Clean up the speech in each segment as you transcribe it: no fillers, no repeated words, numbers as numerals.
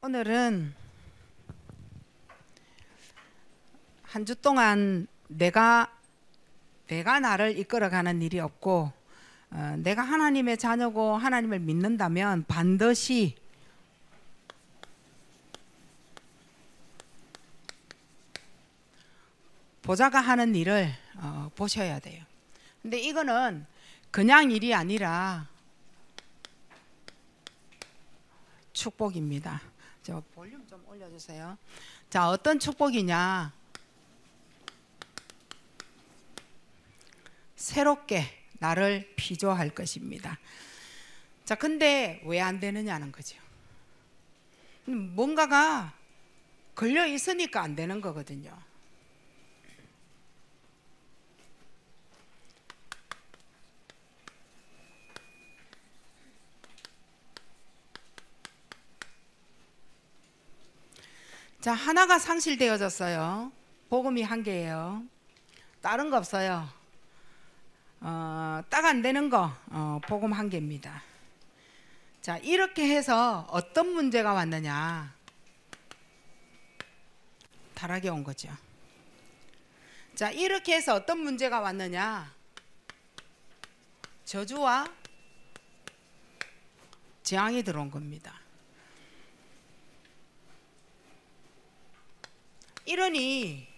오늘은 한 주 동안 내가 나를 이끌어가는 일이 없고 내가 하나님의 자녀고 하나님을 믿는다면 반드시 보좌가 하는 일을 보셔야 돼요. 근데 이거는 그냥 일이 아니라 축복입니다. 저 볼륨 좀 올려주세요. 자, 어떤 축복이냐? 새롭게 나를 피조할 것입니다. 자, 근데 왜 안 되느냐는 거죠. 뭔가가 걸려 있으니까 안 되는 거거든요. 자, 하나가 상실되어졌어요. 복음이 한 개예요. 다른 거 없어요. 딱 안 되는 거 복음 한 개입니다. 자, 이렇게 해서 어떤 문제가 왔느냐? 타락이 온 거죠. 자, 이렇게 해서 어떤 문제가 왔느냐? 저주와 재앙이 들어온 겁니다. 이러니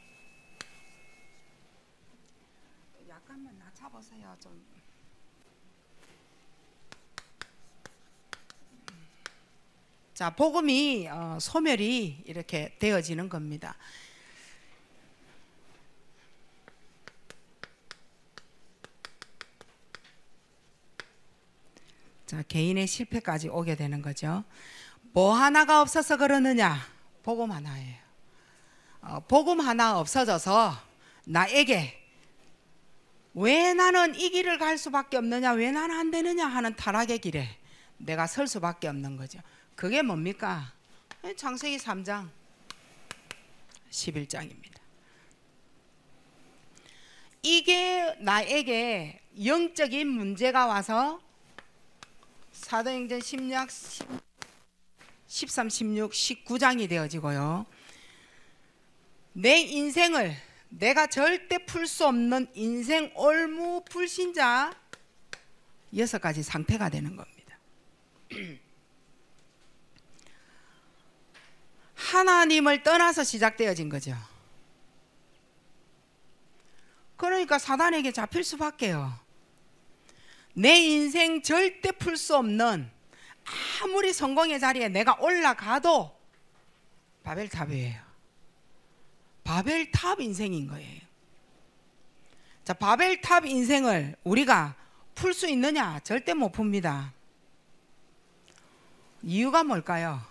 약간만 낮춰보세요. 좀. 자, 복음이 소멸이 이렇게 되어지는 겁니다. 자, 개인의 실패까지 오게 되는 거죠. 뭐 하나가 없어서 그러느냐? 복음 하나예요. 복음 하나 없어져서 나에게 왜 나는 이 길을 갈 수밖에 없느냐, 왜 나는 안 되느냐 하는 타락의 길에 내가 설 수밖에 없는 거죠. 그게 뭡니까? 창세기 3장 11장입니다. 이게 나에게 영적인 문제가 와서 사도행전 10장 13, 16, 19장이 되어지고요. 내 인생을 내가 절대 풀 수 없는 인생 올무 불신자 6가지 상태가 되는 겁니다. 하나님을 떠나서 시작되어진 거죠. 그러니까 사단에게 잡힐 수밖에요. 내 인생 절대 풀 수 없는, 아무리 성공의 자리에 내가 올라가도 바벨탑이에요. 바벨탑 인생인 거예요. 자, 바벨탑 인생을 우리가 풀 수 있느냐? 절대 못 풉니다. 이유가 뭘까요?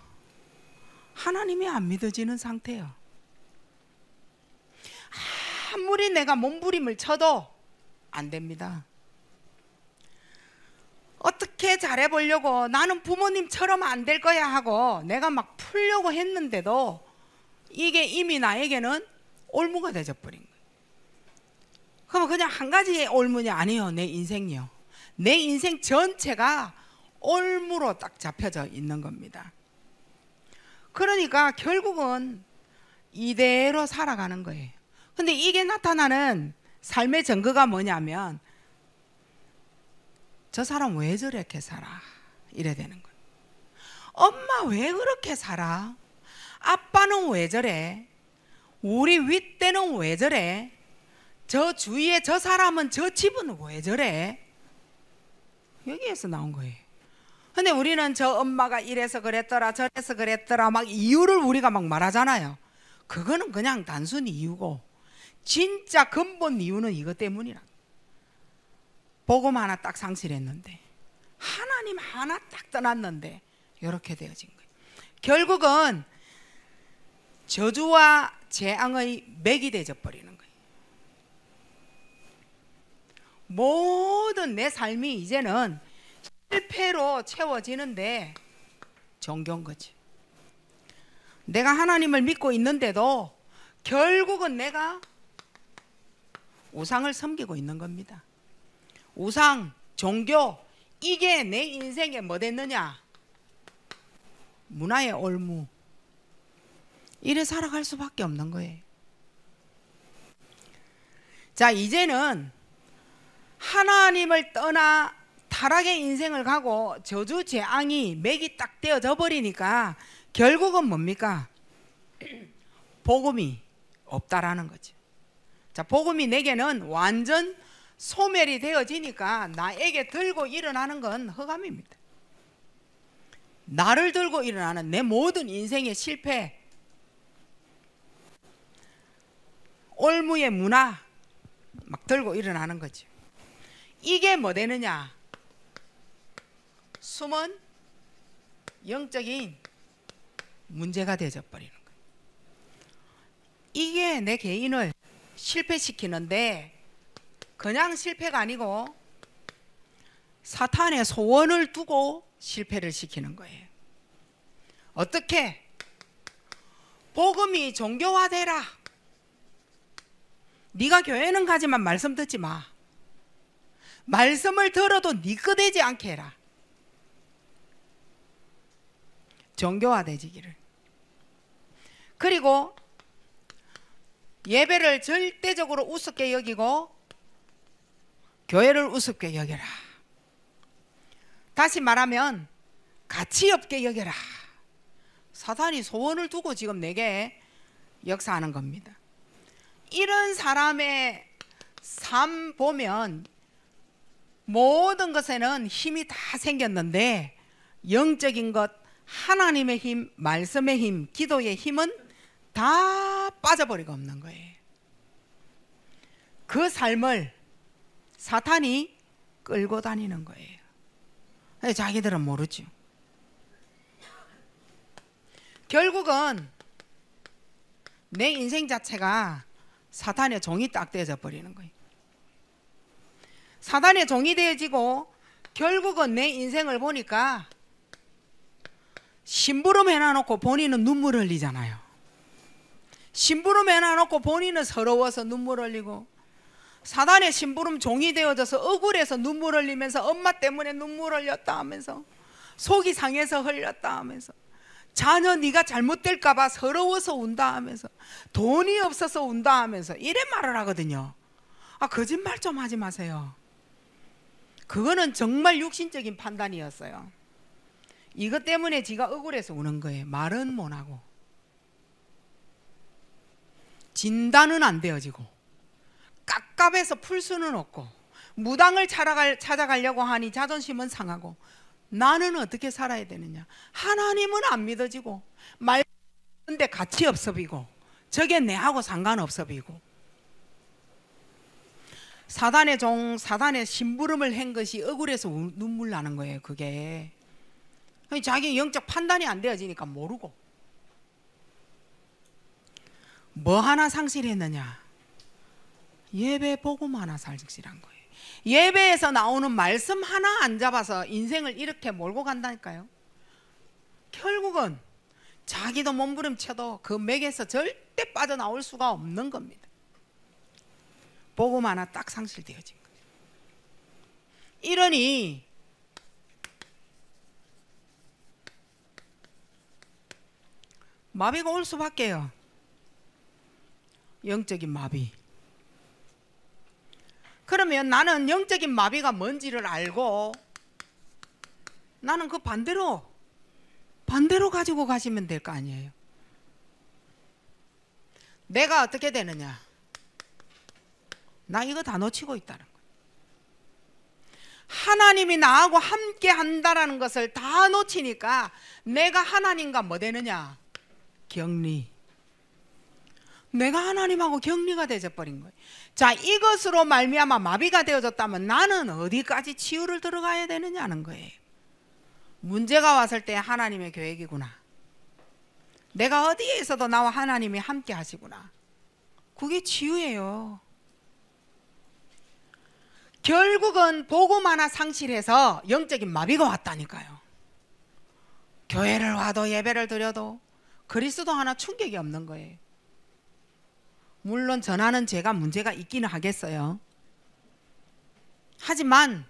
하나님이 안 믿어지는 상태예요. 아무리 내가 몸부림을 쳐도 안 됩니다. 어떻게 잘해보려고, 나는 부모님처럼 안 될 거야 하고 내가 막 풀려고 했는데도 이게 이미 나에게는 올무가 되어버린 거예요. 그러면 그냥 한 가지의 올무냐? 아니요, 내 인생이요. 내 인생 전체가 올무로 딱 잡혀져 있는 겁니다. 그러니까 결국은 이대로 살아가는 거예요. 근데 이게 나타나는 삶의 증거가 뭐냐면, 저 사람 왜 저렇게 살아? 이래 되는 거예요. 엄마 왜 그렇게 살아? 아빠는 왜 저래? 우리 윗대는 왜 저래? 저 주위에 저 사람은, 저 집은 왜 저래? 여기에서 나온 거예요. 근데 우리는 저 엄마가 이래서 그랬더라, 저래서 그랬더라 막 이유를 우리가 막 말하잖아요. 그거는 그냥 단순 이유고, 진짜 근본 이유는 이것 때문이라. 복음 하나 딱 상실했는데, 하나님 하나 딱 떠났는데 이렇게 되어진 거예요. 결국은 저주와 재앙의 맥이 되어 버리는 거예요. 모든 내 삶이 이제는 실패로 채워지는데 정겨운 거지. 내가 하나님을 믿고 있는데도 결국은 내가 우상을 섬기고 있는 겁니다. 우상, 종교, 이게 내 인생에 뭐 됐느냐? 문화의 올무, 이래 살아갈 수밖에 없는 거예요. 자, 이제는 하나님을 떠나 타락의 인생을 가고 저주 재앙이 맥이 딱 떼어져 버리니까 결국은 뭡니까? 복음이 없다라는 거죠. 자, 복음이 내게는 완전 소멸이 되어지니까 나에게 들고 일어나는 건 흑암입니다. 나를 들고 일어나는 내 모든 인생의 실패, 올무의 문화 막 들고 일어나는 거죠. 이게 뭐 되느냐? 숨은 영적인 문제가 되어져 버리는 거예요. 이게 내 개인을 실패시키는데 그냥 실패가 아니고 사탄의 소원을 두고 실패를 시키는 거예요. 어떻게? 복음이 종교화되라. 네가 교회는 가지만 말씀 듣지 마. 말씀을 들어도 네 거 되지 않게 해라. 종교화되지기를. 그리고 예배를 절대적으로 우습게 여기고 교회를 우습게 여겨라. 다시 말하면 가치 없게 여겨라. 사탄이 소원을 두고 지금 내게 역사하는 겁니다. 이런 사람의 삶 보면 모든 것에는 힘이 다 생겼는데 영적인 것, 하나님의 힘, 말씀의 힘, 기도의 힘은 다 빠져버리고 없는 거예요. 그 삶을 사탄이 끌고 다니는 거예요. 자기들은 모르죠. 결국은 내 인생 자체가 사탄의 종이 딱 되어져 버리는 거예요. 사탄의 종이 되어지고 결국은 내 인생을 보니까 심부름 해놔놓고 본인은 눈물 흘리잖아요. 심부름 해놔놓고 본인은 서러워서 눈물 흘리고, 사단의 심부름 종이 되어져서 억울해서 눈물 흘리면서 엄마 때문에 눈물 흘렸다 하면서, 속이 상해서 흘렸다 하면서, 자녀 네가 잘못될까 봐 서러워서 운다 하면서, 돈이 없어서 운다 하면서 이래 말을 하거든요. 거짓말 좀 하지 마세요. 그거는 정말 육신적인 판단이었어요. 이것 때문에 지가 억울해서 우는 거예요. 말은 못하고, 진단은 안 되어지고, 깝깝해서 풀 수는 없고, 무당을 찾아가려고 하니 자존심은 상하고, 나는 어떻게 살아야 되느냐? 하나님은 안 믿어지고, 말하는데 가치 없어 보이고, 저게 내하고 상관없어 보이고, 사단의 종, 사단의 심부름을 한 것이 억울해서 눈물 나는 거예요. 그게 자기 영적 판단이 안 되어지니까 모르고, 뭐 하나 상실했느냐? 예배 복음 하나 상실한 거예요. 예배에서 나오는 말씀 하나 안 잡아서 인생을 이렇게 몰고 간다니까요. 결국은 자기도 몸부림쳐도 그 맥에서 절대 빠져나올 수가 없는 겁니다. 복음 하나 딱 상실되어진 거예요. 이러니 마비가 올 수밖에요. 영적인 마비. 그러면 나는 영적인 마비가 뭔지를 알고 나는 그 반대로 가지고 가시면 될 거 아니에요. 내가 어떻게 되느냐? 나 이거 다 놓치고 있다는 거예요. 하나님이 나하고 함께 한다라는 것을 다 놓치니까 내가 하나님과 뭐 되느냐? 격리. 내가 하나님하고 격리가 되어 버린 거예요. 자, 이것으로 말미암아 마비가 되어졌다면 나는 어디까지 치유를 들어가야 되느냐는 거예요. 문제가 왔을 때 하나님의 계획이구나. 내가 어디에 있어도 나와 하나님이 함께 하시구나. 그게 치유예요. 결국은 복음 하나 상실해서 영적인 마비가 왔다니까요. 교회를 와도 예배를 드려도 그리스도 하나 충격이 없는 거예요. 물론 전하는 제가 문제가 있기는 하겠어요. 하지만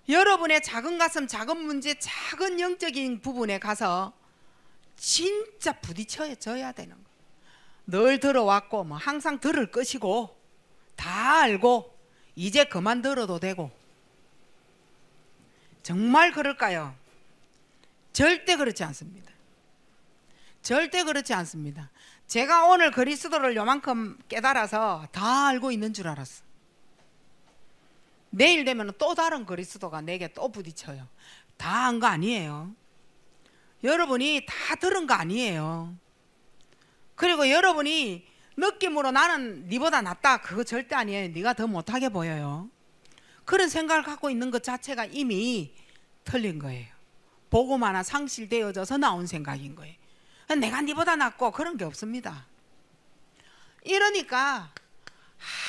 여러분의 작은 가슴, 작은 문제, 작은 영적인 부분에 가서 진짜 부딪혀져야 되는 거. 늘 들어왔고 뭐 항상 들을 것이고 다 알고 이제 그만 들어도 되고. 정말 그럴까요? 절대 그렇지 않습니다. 절대 그렇지 않습니다. 제가 오늘 그리스도를 요만큼 깨달아서 다 알고 있는 줄 알았어. 내일 되면 또 다른 그리스도가 내게 또 부딪혀요. 다 한 거 아니에요. 여러분이 다 들은 거 아니에요. 그리고 여러분이 느낌으로 나는 네보다 낫다, 그거 절대 아니에요. 네가 더 못하게 보여요. 그런 생각을 갖고 있는 것 자체가 이미 틀린 거예요. 복음 하나 상실되어져서 나온 생각인 거예요. 내가 네보다 낫고 그런 게 없습니다. 이러니까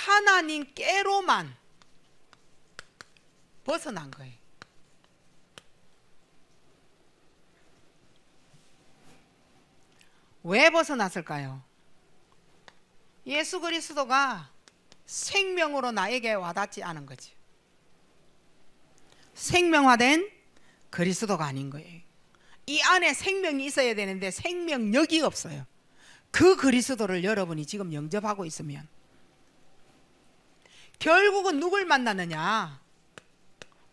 하나님께로만 벗어난 거예요. 왜 벗어났을까요? 예수 그리스도가 생명으로 나에게 와닿지 않은 거지. 생명화된 그리스도가 아닌 거예요. 이 안에 생명이 있어야 되는데 생명력이 없어요. 그 그리스도를 여러분이 지금 영접하고 있으면 결국은 누굴 만나느냐?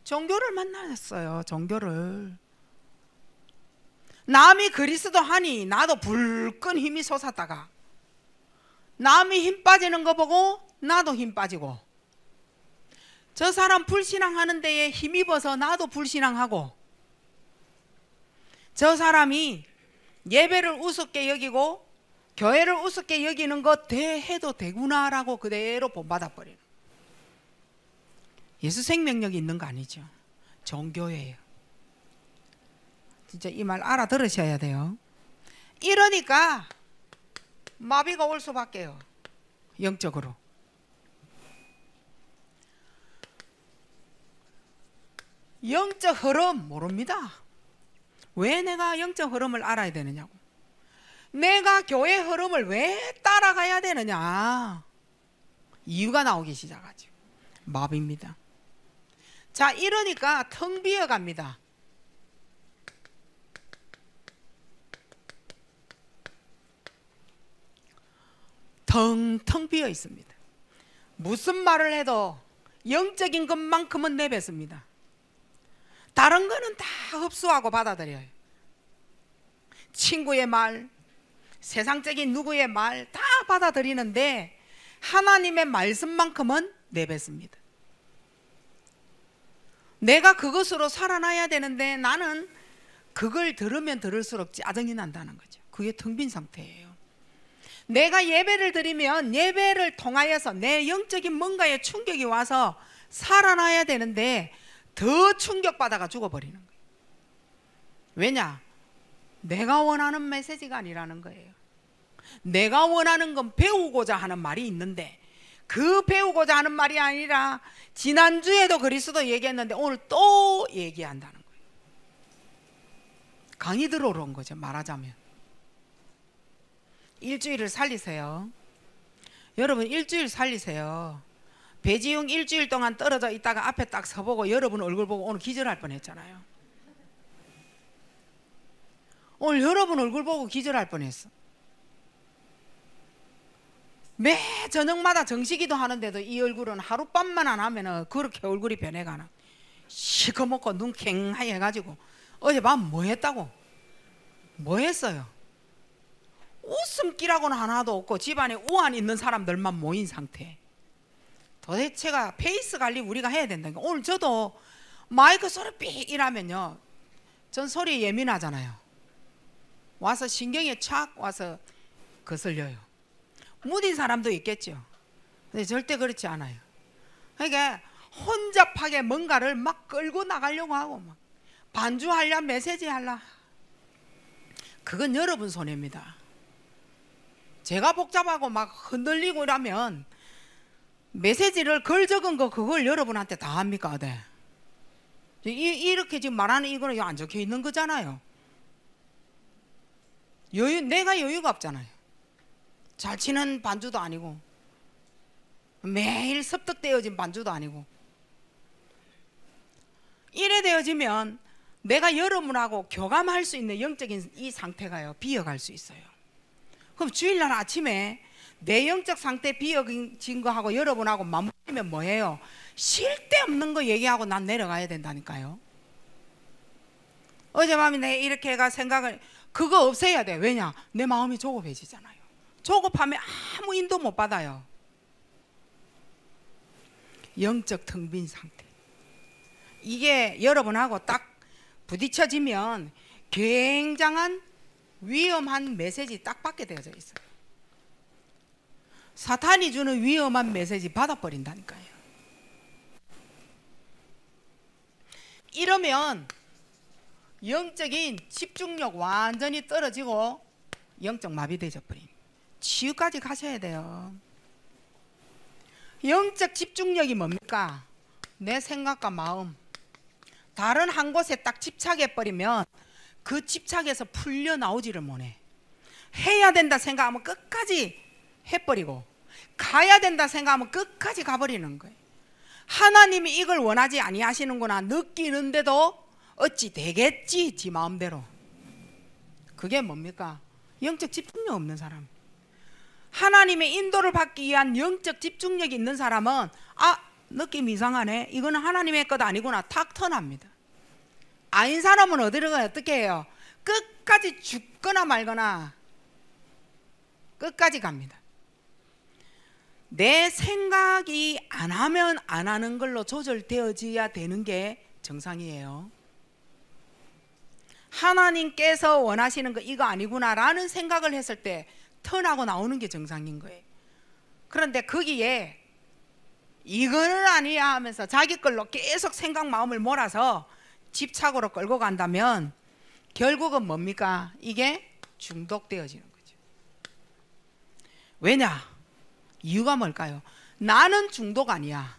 종교를 만났어요. 종교를. 남이 그리스도 하니 나도 불끈 힘이 솟았다가 남이 힘 빠지는 거 보고 나도 힘 빠지고, 저 사람 불신앙하는 데에 힘입어서 나도 불신앙하고, 저 사람이 예배를 우습게 여기고 교회를 우습게 여기는 거 대해도 되구나라고 그대로 본받아 버리는. 예수 생명력이 있는 거 아니죠. 종교예요. 진짜 이 말 알아들으셔야 돼요. 이러니까 마비가 올 수밖에요. 영적으로. 영적 흐름 모릅니다. 왜 내가 영적 흐름을 알아야 되느냐고. 내가 교회 흐름을 왜 따라가야 되느냐. 이유가 나오기 시작하죠. 마비입니다. 자, 이러니까 텅 비어 갑니다. 텅텅 비어 있습니다. 무슨 말을 해도 영적인 것만큼은 내뱉습니다. 다른 거는 다 흡수하고 받아들여요. 친구의 말, 세상적인 누구의 말 다 받아들이는데 하나님의 말씀만큼은 내뱉습니다. 내가 그것으로 살아나야 되는데 나는 그걸 들으면 들을수록 짜증이 난다는 거죠. 그게 텅 빈 상태예요. 내가 예배를 드리면 예배를 통하여서 내 영적인 뭔가에 충격이 와서 살아나야 되는데 더 충격받아가 죽어버리는 거예요. 왜냐? 내가 원하는 메시지가 아니라는 거예요. 내가 원하는 건 배우고자 하는 말이 있는데 그 배우고자 하는 말이 아니라 지난주에도 그리스도 얘기했는데 오늘 또 얘기한다는 거예요. 강의 들어오러 온 거죠, 말하자면. 일주일을 살리세요. 여러분 일주일 살리세요. 배지웅 일주일 동안 떨어져 있다가 앞에 딱 서보고 여러분 얼굴 보고 오늘 기절할 뻔했잖아요. 오늘 여러분 얼굴 보고 기절할 뻔했어. 매 저녁마다 정시기도 하는데도 이 얼굴은 하룻밤만 안 하면 그렇게 얼굴이 변해가나. 시커멓고 눈 캥하게 해가지고 어젯밤 뭐 했다고? 뭐 했어요? 웃음기라고는 하나도 없고 집안에 우한 있는 사람들만 모인 상태. 도대체가 페이스 관리 우리가 해야 된다니까. 오늘 저도 마이크 소리 삑 이라면요, 전 소리에 예민하잖아요. 와서 신경에 착 와서 거슬려요. 무딘 사람도 있겠죠. 근데 절대 그렇지 않아요. 그러니까 혼잡하게 뭔가를 막 끌고 나가려고 하고 막 반주하려 메시지 하려, 그건 여러분 손해입니다. 제가 복잡하고 막 흔들리고 이러면 메시지를 글 적은 거 그걸 여러분한테 다 합니까? 네. 이렇게 지금 말하는 이거는 안 적혀 있는 거잖아요. 내가 여유가 없잖아요. 잘 치는 반주도 아니고 매일 습득되어진 반주도 아니고. 이래 되어지면 내가 여러분하고 교감할 수 있는 영적인 이 상태가요, 비어갈 수 있어요. 그럼 주일날 아침에 내 영적 상태 비어진 거하고 여러분하고 맞물리면 뭐예요? 쓸데없는 거 얘기하고 난 내려가야 된다니까요. 어젯밤에 내가 이렇게 해가 생각을, 그거 없애야 돼. 왜냐? 내 마음이 조급해지잖아요. 조급하면 아무 인도 못 받아요. 영적 텅 빈 상태. 이게 여러분하고 딱 부딪혀지면 굉장한 위험한 메시지 딱 받게 되어져 있어요. 사탄이 주는 위험한 메시지 받아버린다니까요. 이러면 영적인 집중력 완전히 떨어지고 영적 마비되어 버린, 치유까지 가셔야 돼요. 영적 집중력이 뭡니까? 내 생각과 마음 다른 한 곳에 딱 집착해 버리면 그 집착에서 풀려 나오지를 못해. 해야 된다 생각하면 끝까지 해버리고, 가야 된다 생각하면 끝까지 가버리는 거예요. 하나님이 이걸 원하지 아니하시는구나 느끼는데도 어찌 되겠지 지 마음대로. 그게 뭡니까? 영적 집중력 없는 사람. 하나님의 인도를 받기 위한 영적 집중력이 있는 사람은 느낌 이상하네, 이거는 하나님의 것 아니구나 탁 턴합니다. 아닌 사람은 어떻게 해요? 끝까지 죽거나 말거나 끝까지 갑니다. 내 생각이 안 하면 안 하는 걸로 조절되어져야 되는 게 정상이에요. 하나님께서 원하시는 거 이거 아니구나 라는 생각을 했을 때 턴하고 나오는 게 정상인 거예요. 그런데 거기에 이거는 아니야 하면서 자기 걸로 계속 생각 마음을 몰아서 집착으로 끌고 간다면 결국은 뭡니까? 이게 중독되어지는 거죠. 왜냐? 이유가 뭘까요? 나는 중독 아니야.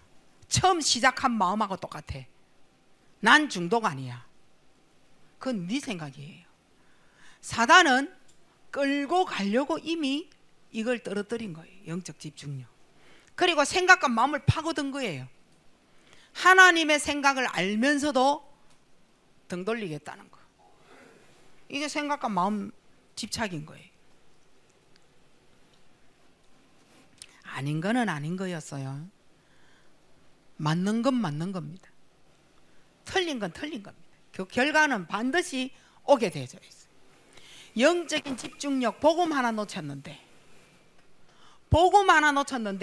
처음 시작한 마음하고 똑같아. 난 중독 아니야. 그건 네 생각이에요. 사단은 끌고 가려고 이미 이걸 떨어뜨린 거예요. 영적 집중력. 그리고 생각과 마음을 파고든 거예요. 하나님의 생각을 알면서도 등 돌리겠다는 거. 이게 생각과 마음 집착인 거예요. 아닌 거는 아닌 거였어요. 맞는 건 맞는 겁니다. 틀린 건 틀린 겁니다. 그 결과는 반드시 오게 되어져 있어요. 영적인 집중력, 복음 하나 놓쳤는데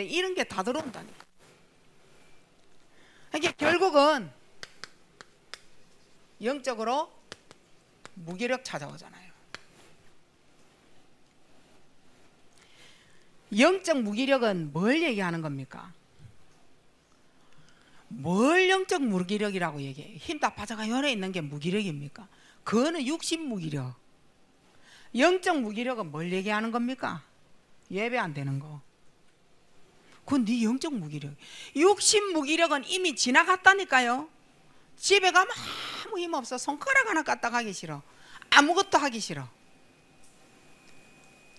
이런 게 다 들어온다니까. 이게 결국은 영적으로 무기력 찾아오잖아요. 영적 무기력은 뭘 얘기하는 겁니까? 뭘 영적 무기력이라고 얘기해요? 힘 다 빠져가 열에 있는 게 무기력입니까? 그거는 육신 무기력. 영적 무기력은 뭘 얘기하는 겁니까? 예배 안 되는 거. 그건 네 영적 무기력. 육신 무기력은 이미 지나갔다니까요. 집에 가면 아무 힘 없어. 손가락 하나 까딱 하기 싫어. 아무것도 하기 싫어.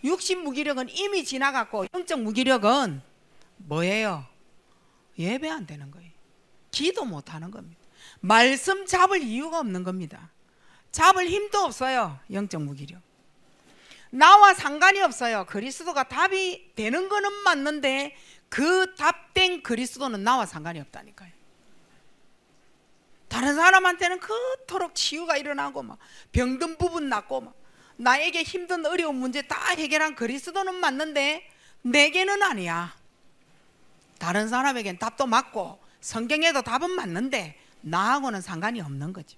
육신 무기력은 이미 지나갔고 영적 무기력은 뭐예요? 예배 안 되는 거예요. 기도 못 하는 겁니다. 말씀 잡을 이유가 없는 겁니다. 잡을 힘도 없어요. 영적 무기력. 나와 상관이 없어요. 그리스도가 답이 되는 거는 맞는데 그 답된 그리스도는 나와 상관이 없다니까요. 다른 사람한테는 그토록 치유가 일어나고 막 병든 부분 낫고 막 나에게 힘든 어려운 문제 다 해결한 그리스도는 맞는데 내게는 아니야. 다른 사람에겐 답도 맞고 성경에도 답은 맞는데 나하고는 상관이 없는 거지.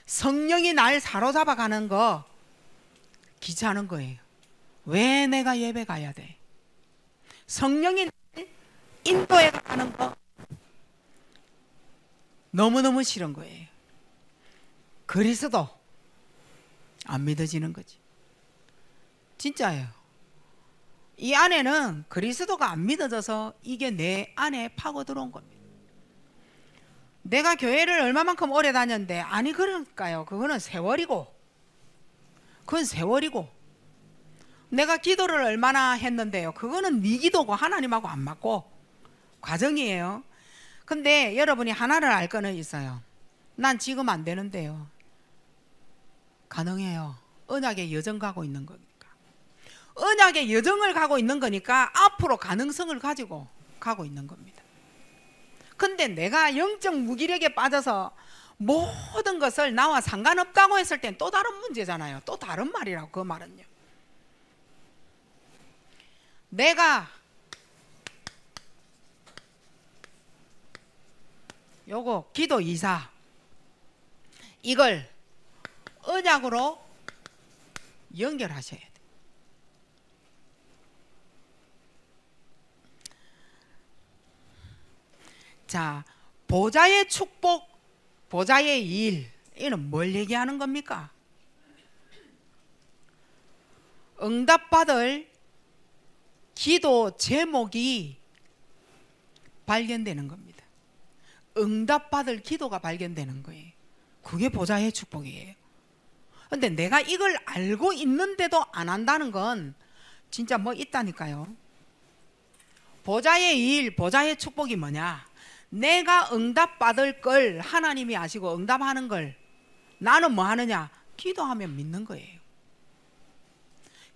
성령이 날 사로잡아 가는 거 귀찮은 거예요. 왜 내가 예배 가야 돼? 성령이 날 인도해 가는 거 너무너무 싫은 거예요. 그리스도 안 믿어지는 거지. 진짜예요. 이 안에는 그리스도가 안 믿어져서 이게 내 안에 파고 들어온 겁니다. 내가 교회를 얼마만큼 오래 다녔는데 아니 그럴까요? 그거는 세월이고 그건 세월이고 내가 기도를 얼마나 했는데요? 그거는 네 기도고 하나님하고 안 맞고 과정이에요. 근데 여러분이 하나를 알 거는 있어요. 난 지금 안 되는데요. 가능해요. 언약의 여정 가고 있는 거니까. 언약의 여정을 가고 있는 거니까 앞으로 가능성을 가지고 가고 있는 겁니다. 근데 내가 영적 무기력에 빠져서 모든 것을 나와 상관없다고 했을 땐 또 다른 문제잖아요. 또 다른 말이라고. 그 말은요, 내가 요거 기도 이사 이걸 언약으로 연결하셔야 돼요. 자, 보좌의 축복, 보좌의 일, 이는 뭘 얘기하는 겁니까? 응답받을 기도 제목이 발견되는 겁니다. 응답받을 기도가 발견되는 거예요. 그게 보좌의 축복이에요. 근데 내가 이걸 알고 있는데도 안 한다는 건 진짜 뭐 있다니까요. 보좌의 일, 보좌의 축복이 뭐냐? 내가 응답받을 걸 하나님이 아시고 응답하는 걸 나는 뭐 하느냐? 기도하면 믿는 거예요.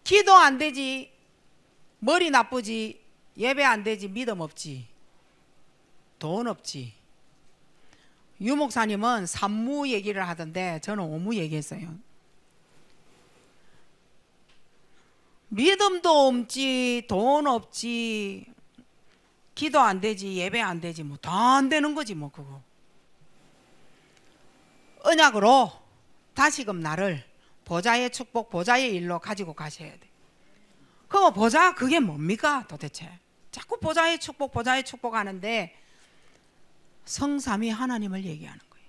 기도 안 되지, 머리 나쁘지, 예배 안 되지, 믿음 없지, 돈 없지. 유 목사님은 산무 얘기를 하던데 저는 오무 얘기했어요. 믿음도 없지, 돈 없지, 기도 안 되지, 예배 안 되지, 뭐 다 안 되는 거지 뭐. 그거 언약으로 다시금 나를 보좌의 축복, 보좌의 일로 가지고 가셔야 돼. 그럼 보좌 그게 뭡니까 도대체? 자꾸 보좌의 축복, 보좌의 축복 하는데 성삼위 하나님을 얘기하는 거예요.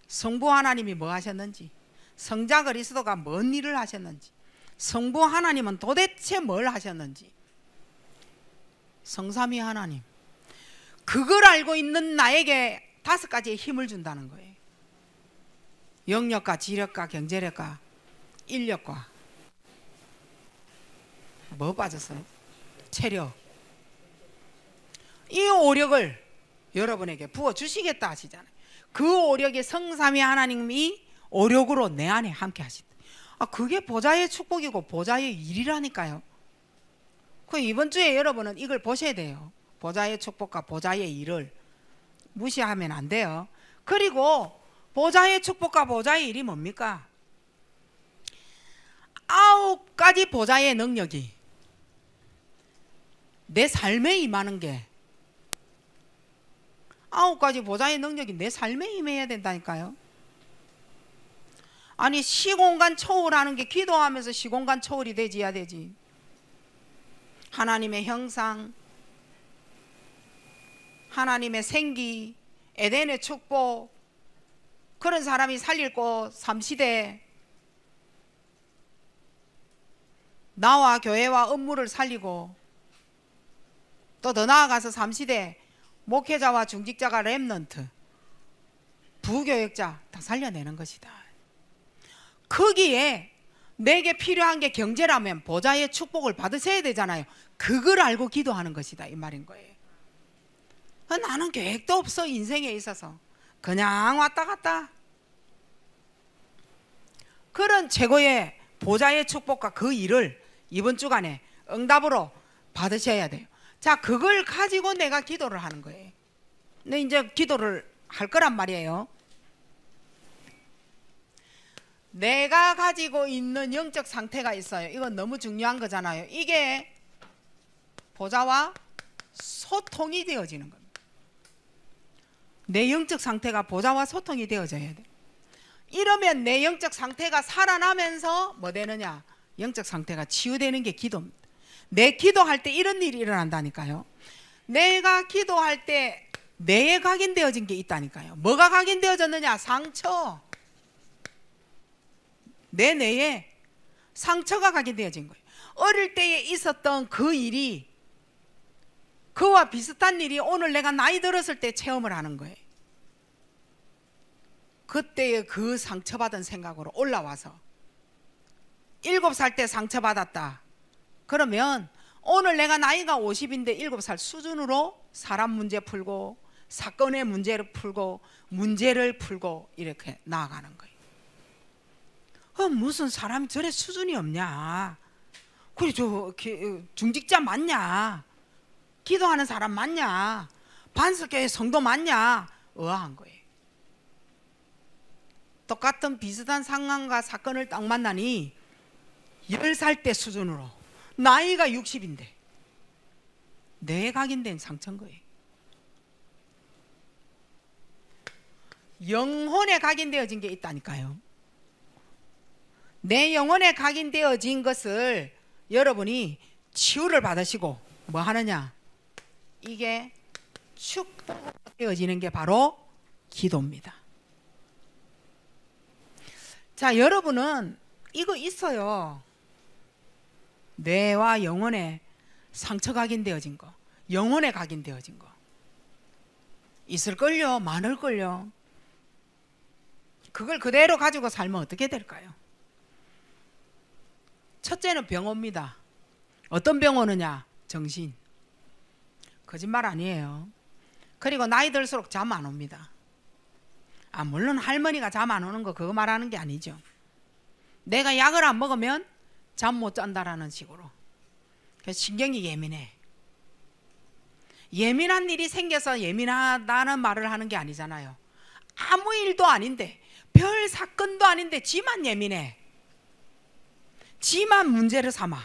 성부 하나님이 뭐 하셨는지, 성자 그리스도가 뭔 일을 하셨는지, 성부 하나님은 도대체 뭘 하셨는지, 성삼위 하나님 그걸 알고 있는 나에게 5가지의 힘을 준다는 거예요. 영력과 지력과 경제력과 인력과 뭐 빠졌어요? 체력. 이 오력을 여러분에게 부어주시겠다 하시잖아요. 그 오력이 성삼위 하나님이 오력으로 내 안에 함께 하시다. 그게 보좌의 축복이고 보좌의 일이라니까요. 그 이번 주에 여러분은 이걸 보셔야 돼요. 보좌의 축복과 보좌의 일을 무시하면 안 돼요. 그리고 보좌의 축복과 보좌의 일이 뭡니까? 9가지 보좌의 능력이 내 삶에 임하는 게, 9가지 보좌의 능력이 내 삶에 임해야 된다니까요. 아니 시공간 초월하는 게 기도하면서 시공간 초월이 되지야 되지. 하나님의 형상, 하나님의 생기, 에덴의 축복, 그런 사람이 살릴 곳 3시대, 나와 교회와 업무를 살리고, 또 더 나아가서 3시대 목회자와 중직자가 렘넌트, 부교역자 다 살려내는 것이다. 거기에 내게 필요한 게 경제라면 보좌의 축복을 받으셔야 되잖아요. 그걸 알고 기도하는 것이다 이 말인 거예요. 나는 계획도 없어. 인생에 있어서 그냥 왔다 갔다. 그런 최고의 보좌의 축복과 그 일을 이번 주간에 응답으로 받으셔야 돼요. 자, 그걸 가지고 내가 기도를 하는 거예요. 근데 이제 기도를 할 거란 말이에요. 내가 가지고 있는 영적 상태가 있어요. 이건 너무 중요한 거잖아요. 이게 보좌와 소통이 되어지는 겁니다. 내 영적 상태가 보좌와 소통이 되어져야 돼. 이러면 내 영적 상태가 살아나면서 뭐 되느냐? 영적 상태가 치유되는 게 기도입니다. 내 기도할 때 이런 일이 일어난다니까요. 내가 기도할 때 뇌에 각인되어진 게 있다니까요. 뭐가 각인되어졌느냐? 상처. 내 뇌에 상처가 각인되어진 거예요. 어릴 때에 있었던 그 일이, 그와 비슷한 일이 오늘 내가 나이 들었을 때 체험을 하는 거예요. 그때의 그 상처받은 생각으로 올라와서 7살 때 상처받았다. 그러면 오늘 내가 나이가 50인데 7살 수준으로 사람 문제 풀고 사건의 문제를 풀고 이렇게 나아가는 거예요. 무슨 사람이 저래 수준이 없냐? 그래 저 중직자 맞냐? 기도하는 사람 맞냐? 반석교회 성도 맞냐? 의아한 거예요. 똑같은 비슷한 상황과 사건을 딱 만나니 10살 때 수준으로 나이가 60인데 뇌에 각인된 상처인 거예요. 영혼에 각인되어진 게 있다니까요. 내 영혼에 각인되어진 것을 여러분이 치유를 받으시고 뭐 하느냐? 이게 축복되어지는 게 바로 기도입니다. 자, 여러분은 이거 있어요. 뇌와 영혼에 상처 각인되어진 거, 영혼에 각인되어진 거 있을걸요? 많을걸요? 그걸 그대로 가지고 살면 어떻게 될까요? 첫째는 병원입니다. 어떤 병원이냐? 정신. 거짓말 아니에요. 그리고 나이 들수록 잠 안 옵니다. 물론 할머니가 잠 안 오는 거 그거 말하는 게 아니죠. 내가 약을 안 먹으면 잠 못 잔다라는 식으로. 그래서 신경이 예민해. 예민한 일이 생겨서 예민하다는 말을 하는 게 아니잖아요. 아무 일도 아닌데, 별 사건도 아닌데 지만 예민해. 지만 문제를 삼아.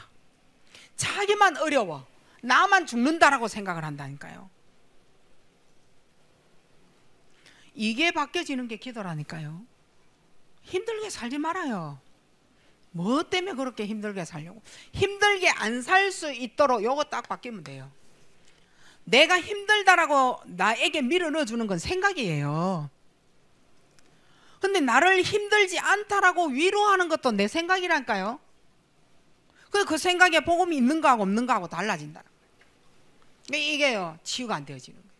자기만 어려워. 나만 죽는다라고 생각을 한다니까요. 이게 바뀌어지는 게 기도라니까요. 힘들게 살지 말아요. 뭐 때문에 그렇게 힘들게 살려고? 힘들게 안 살 수 있도록 요거 딱 바뀌면 돼요. 내가 힘들다라고 나에게 밀어넣어 주는 건 생각이에요. 근데 나를 힘들지 않다라고 위로하는 것도 내 생각이라니까요. 그 생각에 복음이 있는 거하고 없는 거하고 달라진다. 이게요, 치유가 안 되어지는 거예요.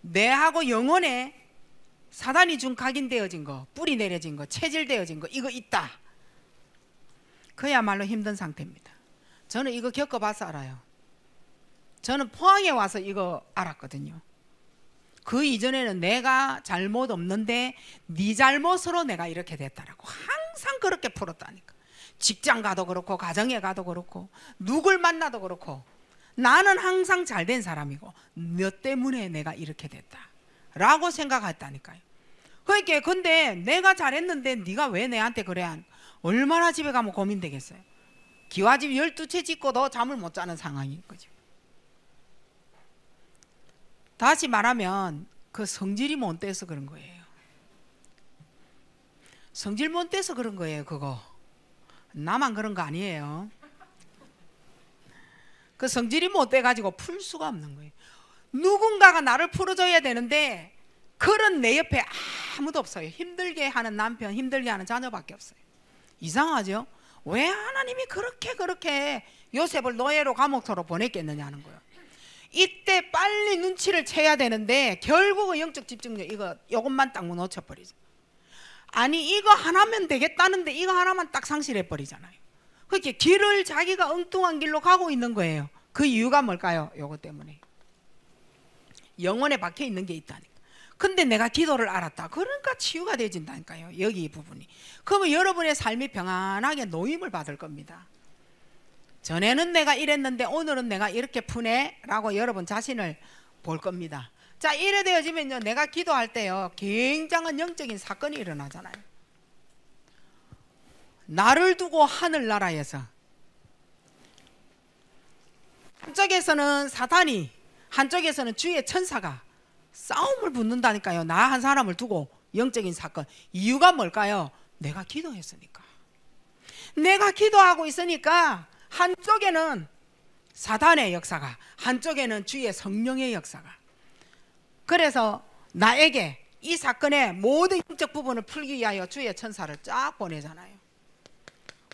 뇌하고 영혼에 사단이 준 각인되어진 거, 뿌리 내려진 거, 체질되어진 거, 이거 있다. 그야말로 힘든 상태입니다. 저는 이거 겪어봐서 알아요. 저는 포항에 와서 이거 알았거든요. 그 이전에는 내가 잘못 없는데 네 잘못으로 내가 이렇게 됐다라고 항상 그렇게 풀었다니까. 직장 가도 그렇고 가정에 가도 그렇고 누굴 만나도 그렇고 나는 항상 잘된 사람이고 너 때문에 내가 이렇게 됐다 라고 생각했다니까요. 그러니까 근데 내가 잘했는데 네가 왜 내한테 그래? 얼마나 집에 가면 고민되겠어요. 기와집 12채 짓고도 잠을 못 자는 상황인 거죠. 다시 말하면 그 성질이 못 돼서 그런 거예요. 성질 못 돼서 그런 거예요. 그거 나만 그런 거 아니에요. 그 성질이 못 돼가지고 풀 수가 없는 거예요. 누군가가 나를 풀어줘야 되는데 그런 내 옆에 아무도 없어요. 힘들게 하는 남편, 힘들게 하는 자녀밖에 없어요. 이상하죠? 왜 하나님이 그렇게 요셉을 노예로 감옥으로 보냈겠느냐는 거예요. 이때 빨리 눈치를 채야 되는데 결국은 영적 집중력 이것만 딱 놓쳐버리죠. 아니 이거 하나면 되겠다는데 이거 하나만 딱 상실해버리잖아요. 그렇게 길을 자기가 엉뚱한 길로 가고 있는 거예요. 그 이유가 뭘까요? 요거 때문에 영혼에 박혀 있는 게 있다니까. 근데 내가 기도를 알았다. 그러니까 치유가 되어진다니까요. 여기 이 부분이. 그러면 여러분의 삶이 평안하게 노임을 받을 겁니다. 전에는 내가 이랬는데 오늘은 내가 이렇게 푸네 라고 여러분 자신을 볼 겁니다. 자, 이래 되어지면요, 내가 기도할 때요 굉장한 영적인 사건이 일어나잖아요. 나를 두고 하늘나라에서 한쪽에서는 사탄이, 한쪽에서는 주의 천사가 싸움을 붙는다니까요. 나 한 사람을 두고 영적인 사건. 이유가 뭘까요? 내가 기도했으니까. 내가 기도하고 있으니까 한쪽에는 사단의 역사가, 한쪽에는 주의 성령의 역사가. 그래서 나에게 이 사건의 모든 영적 부분을 풀기 위하여 주의 천사를 쫙 보내잖아요.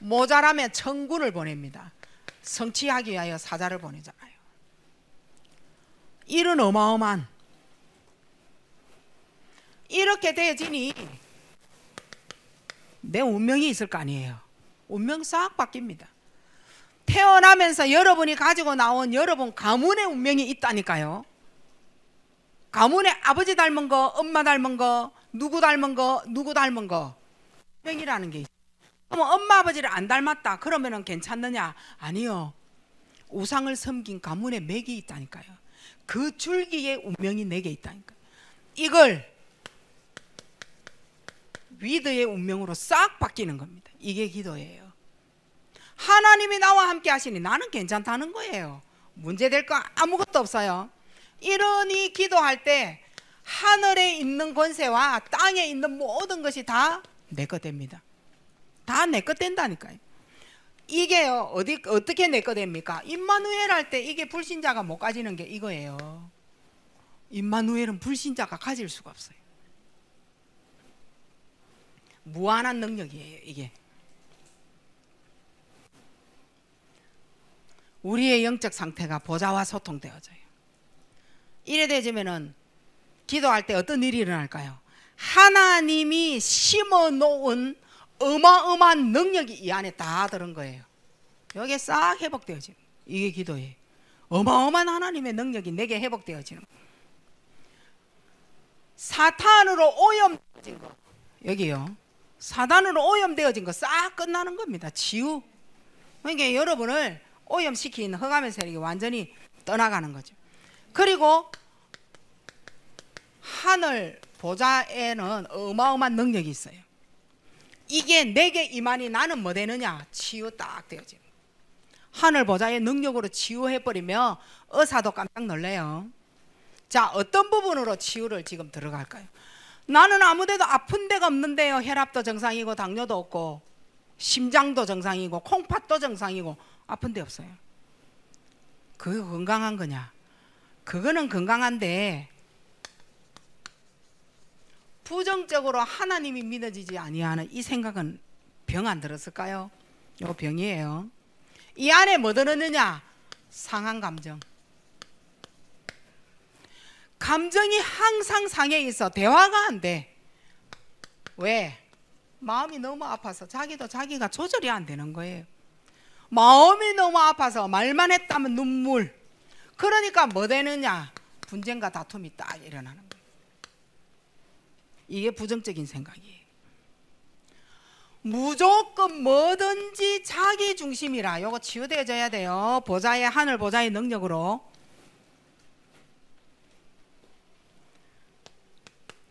모자라면 천군을 보냅니다. 성취하기 위하여 사자를 보내잖아요. 일은 어마어마한. 이렇게 되어지니 내 운명이 있을 거 아니에요. 운명 싹 바뀝니다. 태어나면서 여러분이 가지고 나온 여러분 가문의 운명이 있다니까요. 가문에 아버지 닮은 거, 엄마 닮은 거, 누구 닮은 거, 누구 닮은 거 운명이라는 게 있어요. 그럼 엄마 아버지를 안 닮았다 그러면은 괜찮느냐? 아니요. 우상을 섬긴 가문에 맥이 있다니까요. 그 줄기에 운명이 내게 있다니까요. 이걸 위드의 운명으로 싹 바뀌는 겁니다. 이게 기도예요. 하나님이 나와 함께 하시니 나는 괜찮다는 거예요. 문제될 거 아무것도 없어요. 이러니 기도할 때 하늘에 있는 권세와 땅에 있는 모든 것이 다 내 것 됩니다. 다 내 것 된다니까요. 이게요, 어떻게 내 것 됩니까? 임마누엘 할 때 이게 불신자가 못 가지는 게 이거예요. 임마누엘은 불신자가 가질 수가 없어요. 무한한 능력이에요, 이게. 우리의 영적 상태가 보좌와 소통되어져요. 이래 되지면은 기도할 때 어떤 일이 일어날까요? 하나님이 심어 놓은 어마어마한 능력이 이 안에 다 들은 거예요. 여기에 싹 회복되어지는, 이게 기도예요. 어마어마한 하나님의 능력이 내게 회복되어지는 거예요. 사탄으로 오염되어진 거, 여기요. 사단으로 오염되어진 거 싹 끝나는 겁니다. 치유. 그러니까 여러분을 오염시킨 흑암의 세력이 완전히 떠나가는 거죠. 그리고 하늘 보좌에는 어마어마한 능력이 있어요. 이게 내게 임하니 나는 뭐 되느냐? 치유 딱 되어지는 거예요. 하늘 보좌의 능력으로 치유해버리면 의사도 깜짝 놀래요. 자, 어떤 부분으로 치유를 지금 들어갈까요? 나는 아무데도 아픈 데가 없는데요. 혈압도 정상이고 당뇨도 없고 심장도 정상이고 콩팥도 정상이고 아픈 데 없어요. 그게 건강한 거냐? 그거는 건강한데 부정적으로 하나님이 믿어지지 아니하는 이 생각은 병 안 들었을까요? 이거 병이에요. 이 안에 뭐 들었느냐? 상한 감정. 감정이 항상 상해 있어. 대화가 안 돼. 왜? 마음이 너무 아파서 자기도 자기가 조절이 안 되는 거예요. 마음이 너무 아파서 말만 했다면 눈물. 그러니까 뭐 되느냐? 분쟁과 다툼이 딱 일어나는 거예요. 이게 부정적인 생각이에요. 무조건 뭐든지 자기 중심이라 요거 치유되어져야 돼요. 보좌의 하늘 보좌의 능력으로.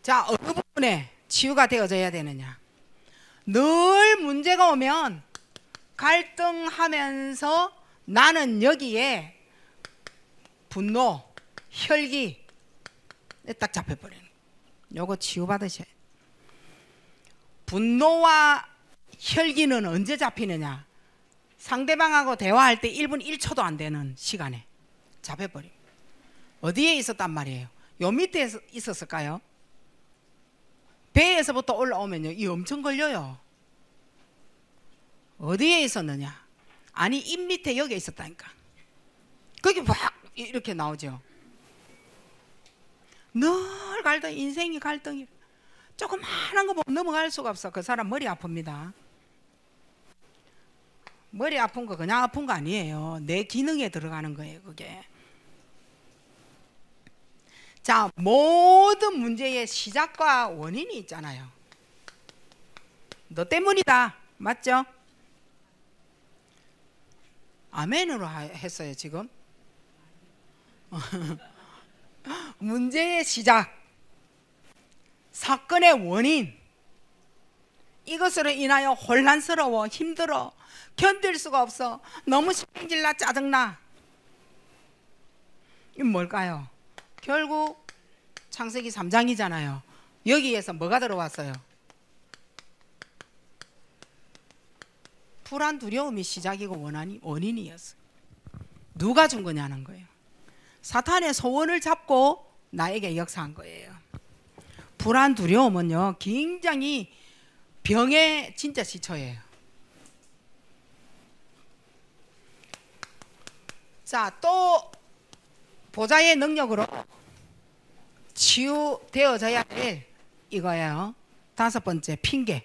자, 어느 부분에 치유가 되어져야 되느냐? 늘 문제가 오면 갈등하면서 나는 여기에 분노, 혈기 딱 잡혀버리는 거예요. 요거 치유받으셔야 돼요. 분노와 혈기는 언제 잡히느냐? 상대방하고 대화할 때 1분 1초도 안 되는 시간에 잡혀버립니다. 어디에 있었단 말이에요? 요 밑에 있었을까요? 배에서부터 올라오면요, 이 엄청 걸려요. 어디에 있었느냐? 아니, 입 밑에 여기 있었다니까. 거기 막 이렇게 나오죠. 늘 갈등, 인생이 갈등이. 조그마한 거 보면 넘어갈 수가 없어. 그 사람 머리 아픕니다. 머리 아픈 거 그냥 아픈 거 아니에요. 내 기능에 들어가는 거예요, 그게. 자, 모든 문제의 시작과 원인이 있잖아요. 너 때문이다. 맞죠? 아멘으로 했어요, 지금. 문제의 시작, 사건의 원인, 이것으로 인하여 혼란스러워, 힘들어, 견딜 수가 없어, 너무 신경질나, 짜증나. 이건 뭘까요? 결국 창세기 3장이잖아요. 여기에서 뭐가 들어왔어요? 불안, 두려움이 시작이고 원인이었어요. 누가 준 거냐는 거예요. 사탄의 소원을 잡고 나에게 역사한 거예요. 불안, 두려움은요, 굉장히 병의 진짜 시초예요. 자, 또 보좌의 능력으로 치유되어져야 될 이거예요. 5번째, 핑계.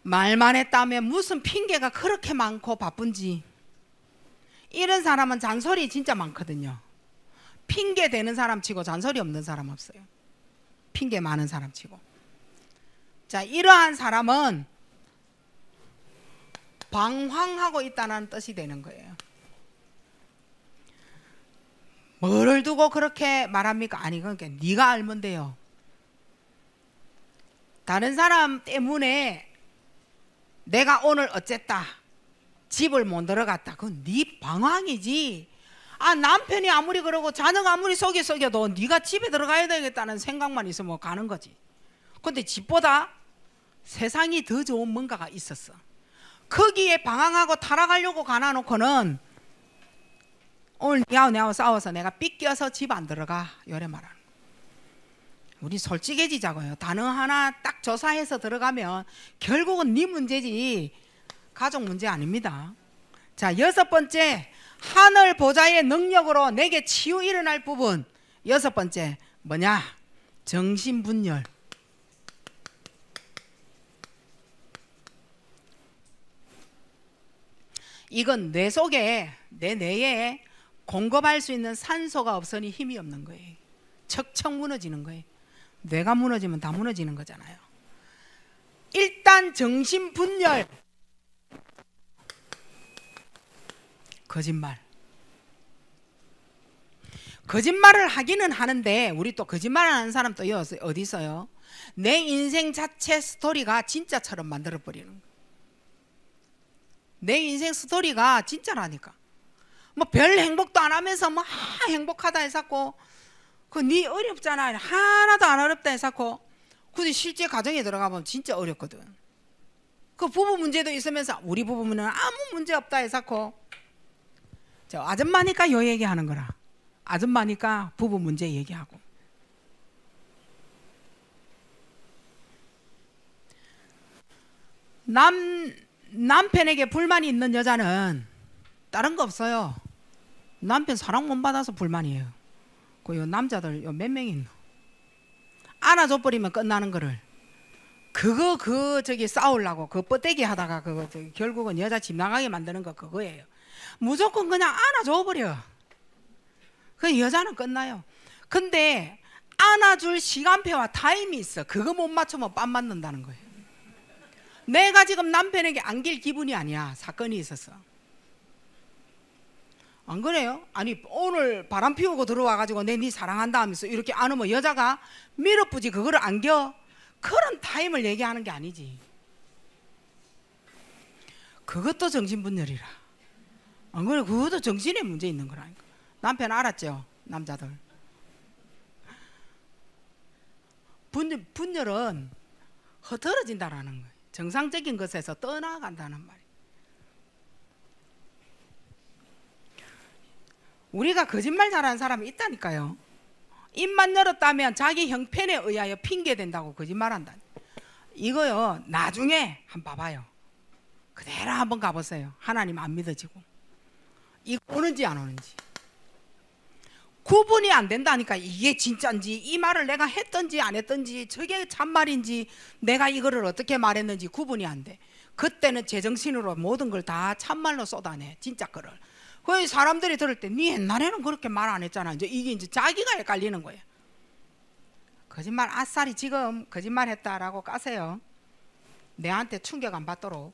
말만 했다면 무슨 핑계가 그렇게 많고 바쁜지. 이런 사람은 잔소리 진짜 많거든요. 핑계 대는 사람 치고 잔소리 없는 사람 없어요. 핑계 많은 사람 치고. 자, 이러한 사람은 방황하고 있다는 뜻이 되는 거예요. 뭐를 두고 그렇게 말합니까? 아니, 그러니까 네가 알면 돼요. 다른 사람 때문에 내가 오늘 어쨌다, 집을 못 들어갔다, 그건 네 방황이지. 아, 남편이 아무리 그러고 자녀가 아무리 속여도 네가 집에 들어가야 되겠다는 생각만 있으면 가는 거지. 근데 집보다 세상이 더 좋은 뭔가가 있었어. 거기에 방황하고 타락하려고 가놔놓고는 오늘 내하고 싸워서 내가 삐껴서 집 안 들어가, 요래 말하는 거야. 우리 솔직해지자고요. 단어 하나 딱 조사해서 들어가면 결국은 네 문제지 가족 문제 아닙니다. 자, 6번째, 하늘 보좌의 능력으로 내게 치유 일어날 부분. 6번째 뭐냐? 정신분열. 이건 뇌 속에, 내 뇌에 공급할 수 있는 산소가 없으니 힘이 없는 거예요. 척척 무너지는 거예요. 뇌가 무너지면 다 무너지는 거잖아요. 일단 정신분열. 거짓말. 거짓말을 하기는 하는데, 우리 또 거짓말을 하는 사람 또 어디 있어요? 내 인생 자체 스토리가 진짜처럼 만들어버리는 거예요. 내 인생 스토리가 진짜라니까. 뭐 별 행복도 안 하면서 뭐 행복하다 해서고, 그 네 어렵잖아, 하나도 안 어렵다 해서고, 근데 실제 가정에 들어가 보면 진짜 어렵거든. 그 부부 문제도 있으면서 우리 부부는 아무 문제 없다 해서고, 저 아줌마니까 요 얘기하는 거라. 아줌마니까 부부 문제 얘기하고. 남편에게 불만이 있는 여자는 다른 거 없어요. 남편 사랑 못 받아서 불만이에요. 그 요 남자들 요 몇 명 있노? 안아줘 버리면 끝나는 거를 저기 싸우려고 그 뻗대기 하다가 그거 결국은 여자 집 나가게 만드는 거 그거예요. 무조건 그냥 안아줘 버려. 그 여자는 끝나요. 근데 안아줄 시간표와 타임이 있어. 그거 못 맞추면 빰 맞는다는 거예요. 내가 지금 남편에게 안길 기분이 아니야. 사건이 있었어. 안 그래요? 아니, 오늘 바람 피우고 들어와가지고 내 네 사랑한다 하면서 이렇게 안으면 여자가 밀어쁘지 그거를 안겨? 그런 타임을 얘기하는 게 아니지. 그것도 정신분열이라. 안 그래? 그것도 정신에 문제 있는 거라니까. 남편 알았죠? 남자들. 분열은 흐트러진다라는 거예요. 정상적인 것에서 떠나간다는 말이에요. 우리가 거짓말 잘하는 사람이 있다니까요. 입만 열었다면 자기 형편에 의하여 핑계댄다고 거짓말한다. 이거요, 나중에 한번 봐봐요. 그대로 한번 가보세요. 하나님 안 믿어지고 이거 오는지 안 오는지 구분이 안 된다니까. 이게 진짜인지, 이 말을 내가 했던지 안 했던지, 저게 참말인지, 내가 이거를 어떻게 말했는지 구분이 안 돼. 그때는 제정신으로 모든 걸 다 참말로 쏟아내, 진짜 거를. 그 사람들이 들을 때 네 옛날에는 그렇게 말 안 했잖아. 이게 이제 자기가 헷갈리는 거예요. 거짓말 아싸리 지금 거짓말 했다라고 까세요. 내한테 충격 안 받도록.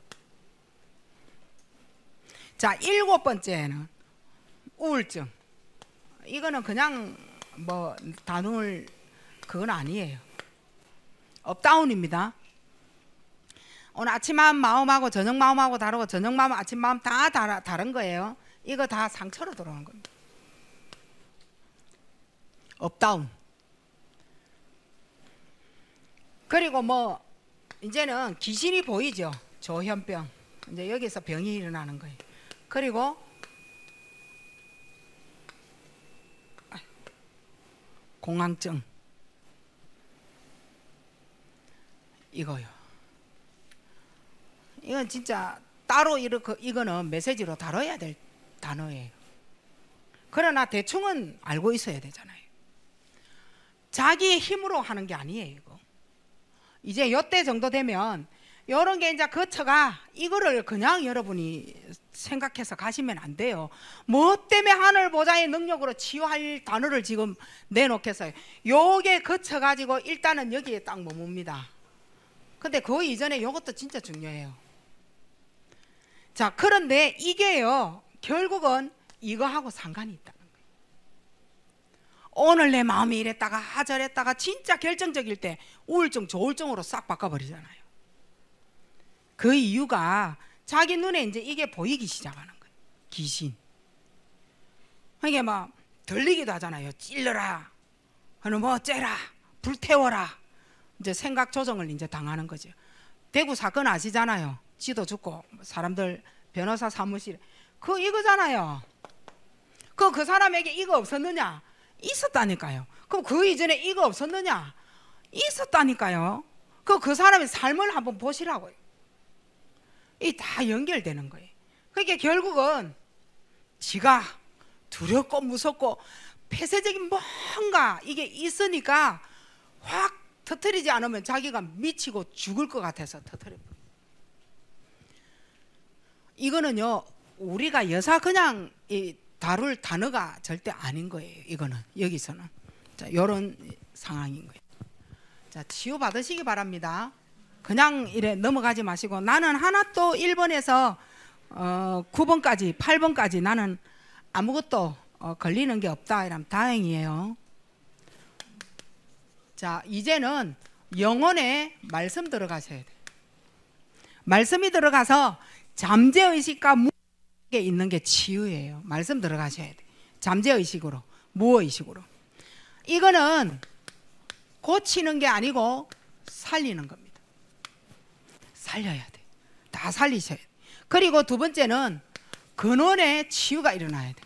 자, 7번째는 우울증. 이거는 그냥 뭐 단울 그건 아니에요. 업다운입니다. 오늘 아침 마음하고 저녁 마음하고 다르고, 저녁 마음 아침 마음 다 다른 거예요. 이거 다 상처로 들어오는 겁니다. 업다운. 그리고 뭐 이제는 귀신이 보이죠. 조현병. 이제 여기서 병이 일어나는 거예요. 그리고 공황증. 이거요. 이건 진짜 따로 이거는 메시지로 다뤄야 될 단어예요. 그러나 대충은 알고 있어야 되잖아요. 자기의 힘으로 하는 게 아니에요. 이거. 이제 요때 정도 되면 이런 게 이제 거쳐가 이거를 그냥 여러분이 생각해서 가시면 안 돼요. 뭐 때문에 하늘 보좌의 능력으로 치유할 단어를 지금 내놓겠어요. 요게 거쳐가지고 일단은 여기에 딱 머뭅니다. 근데 그 이전에 요것도 진짜 중요해요. 자, 그런데 이게요, 결국은 이거하고 상관이 있다는 거예요. 오늘 내 마음이 이랬다가 저랬다가 진짜 결정적일 때 우울증, 조울증으로 싹 바꿔버리잖아요. 그 이유가 자기 눈에 이제 이게 보이기 시작하는 거예요. 귀신. 이게 막 들리기도 하잖아요. 찔러라, 하는 뭐 째라, 불태워라. 이제 생각 조정을 이제 당하는 거죠. 대구 사건 아시잖아요. 지도 죽고 사람들 변호사 사무실 그 이거잖아요. 그 사람에게 이거 없었느냐? 있었다니까요. 그럼 그 이전에 이거 없었느냐? 있었다니까요. 그 사람의 삶을 한번 보시라고요. 이 다 연결되는 거예요. 그게 결국은 지가 두렵고 무섭고 폐쇄적인 뭔가 이게 있으니까 확 터뜨리지 않으면 자기가 미치고 죽을 것 같아서 터뜨려요. 이거는요, 우리가 여사 그냥 다룰 단어가 절대 아닌 거예요. 이거는 여기서는 자, 이런 상황인 거예요. 자, 치유 받으시기 바랍니다. 그냥 이래 넘어가지 마시고, 나는 하나도 1번에서 9번까지 8번까지 나는 아무것도 걸리는 게 없다 이러면 다행이에요. 자, 이제는 영혼의 말씀 들어가셔야 돼요. 말씀이 들어가서 잠재의식과 무의식에 있는 게 치유예요. 말씀 들어가셔야 돼요. 잠재의식으로, 무의식으로. 이거는 고치는 게 아니고 살리는 겁니다. 살려야 돼. 다 살리셔야 돼. 그리고 두 번째는 근원의 치유가 일어나야 돼.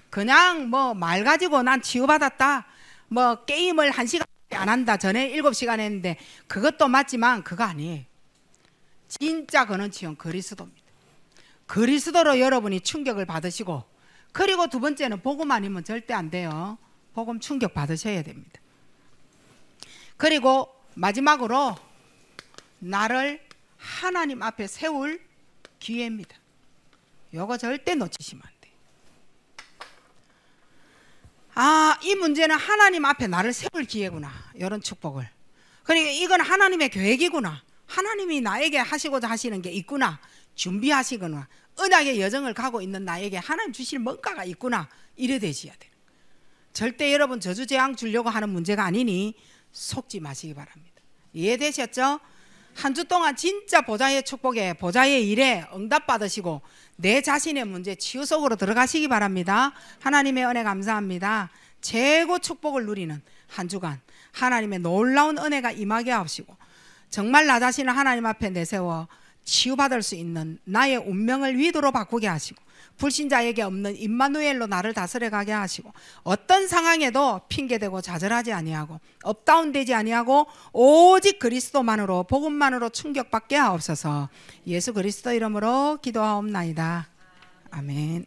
그냥 뭐 말 가지고 난 치유받았다, 뭐 게임을 1시간 안 한다, 전에 7시간 했는데 그것도 맞지만 그거 아니에요. 진짜 근원 치유는 그리스도입니다. 그리스도로 여러분이 충격을 받으시고, 그리고 두 번째는 복음 아니면 절대 안 돼요. 복음 충격 받으셔야 됩니다. 그리고 마지막으로 나를 하나님 앞에 세울 기회입니다. 요거 절대 놓치시면 안 돼요. 아, 이 문제는 하나님 앞에 나를 세울 기회구나, 이런 축복을. 그러니까 이건 하나님의 계획이구나, 하나님이 나에게 하시고자 하시는 게 있구나, 준비하시거나 언약의 여정을 가고 있는 나에게 하나님 주실 뭔가가 있구나, 이래 되셔야 돼요. 절대 여러분 저주재앙 주려고 하는 문제가 아니니 속지 마시기 바랍니다. 이해되셨죠? 한 주 동안 진짜 보좌의 축복에, 보좌의 일에 응답 받으시고 내 자신의 문제 치유 속으로 들어가시기 바랍니다. 하나님의 은혜 감사합니다. 최고 축복을 누리는 한 주간 하나님의 놀라운 은혜가 임하게 하시고, 정말 나 자신을 하나님 앞에 내세워 치유받을 수 있는 나의 운명을 위도로 바꾸게 하시고, 불신자에게 없는 임마누엘로 나를 다스려 가게 하시고, 어떤 상황에도 핑계대고 좌절하지 아니하고 업다운되지 아니하고 오직 그리스도만으로, 복음만으로 충격받게 하옵소서. 예수 그리스도 이름으로 기도하옵나이다. 아멘.